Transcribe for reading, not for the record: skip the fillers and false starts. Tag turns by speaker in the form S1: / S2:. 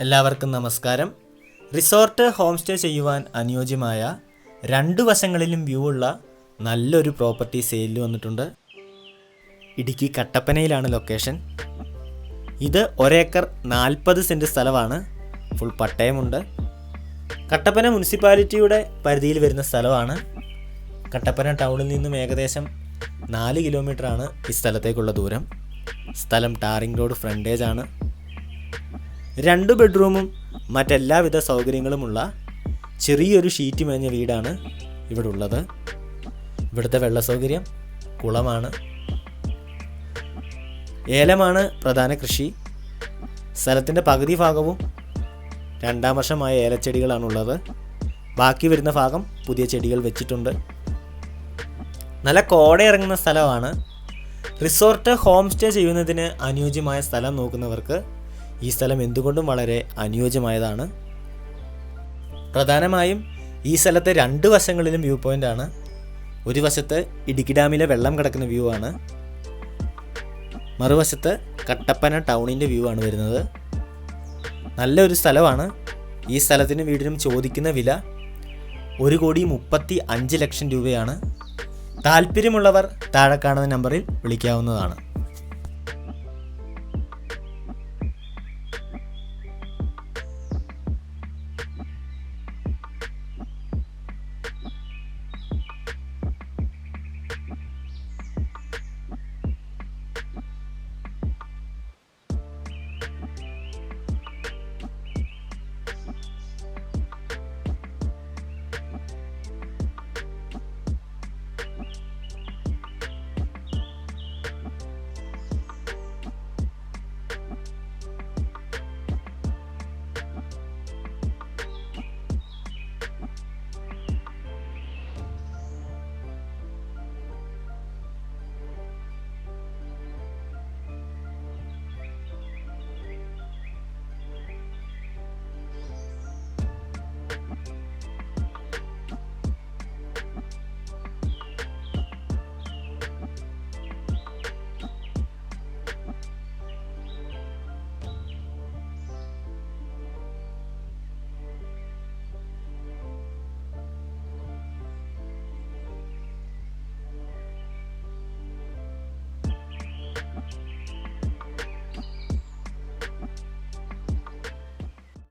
S1: എല്ലാവർക്കും നമസ്കാരം. Resort home stay ചെയ്യുവാൻ അനുയോജ്യമായ രണ്ടു വശങ്ങളിലും വ്യൂ ഉള്ള നല്ലൊരു പ്രോപ്പർട്ടി സെയിലിൽ വന്നിട്ടുണ്ട്. ഇടുക്കി കട്ടപ്പനയിലാണ് ലൊക്കേഷൻ. ഇത് 1 ഏക്കർ 40 സെൻറ്റ് സ്ഥലമാണ്. ഫുൾ പട്ടയമുണ്ട്. കട്ടപ്പന മുനിസിപ്പാലിറ്റിയുടെ പരിധിയിൽ വരുന്ന സ്ഥലമാണ്. കട്ടപ്പന ടൗണിൽ നിന്നും ഏകദേശം 4 കിലോമീറ്ററാണ് ഈ സ്ഥലത്തേക്കുള്ള ദൂരം. സ്ഥലം ടാറിംഗ് റോഡ് ഫ്രണ്ടേജ് ആണ്. 2 ബെഡ്റൂമും മറ്റെല്ലാവിധ സൗകര്യങ്ങളുമുള്ള ചെറിയൊരു ഷീറ്റ് മേഞ്ഞ വീടാണ് ഇവിടെ ഉള്ളത്. ഇവിടുത്തെ വെള്ള സൗകര്യം, കുളമാണ്. ഏലമാണ് പ്രധാന കൃഷി. സ്ഥലത്തിൻ്റെ പകുതി ഭാഗവും 2ാം വർഷമായ ഏലച്ചെടികളാണുള്ളത്. ബാക്കി വരുന്ന ഭാഗം പുതിയ ചെടികൾ വെച്ചിട്ടുണ്ട്. നല്ല കോട ഇറങ്ങുന്ന സ്ഥലമാണ്. റിസോർട്ട് ഹോം സ്റ്റേ ചെയ്യുന്നതിന് അനുയോജ്യമായ സ്ഥലം നോക്കുന്നവർക്ക് ഈ സ്ഥലം എന്തുകൊണ്ടും വളരെ അനുയോജ്യമായതാണ്. പ്രധാനമായും ഈ സ്ഥലത്തെ 2 വശങ്ങളിലും വ്യൂ പോയിൻ്റ് ആണ്. ഒരു വശത്ത് ഇടുക്കി ഡാമിലെ വെള്ളം കിടക്കുന്ന വ്യൂ ആണ്. മറുവശത്ത് കട്ടപ്പന ടൗണിൻ്റെ വ്യൂ ആണ് വരുന്നത്. നല്ലൊരു സ്ഥലമാണ്. ഈ സ്ഥലത്തിന് വീടിനും ചോദിക്കുന്ന വില 1,35,00,000 രൂപയാണ്. താല്പര്യമുള്ളവർ താഴെ കാണുന്ന നമ്പറിൽ വിളിക്കാവുന്നതാണ്.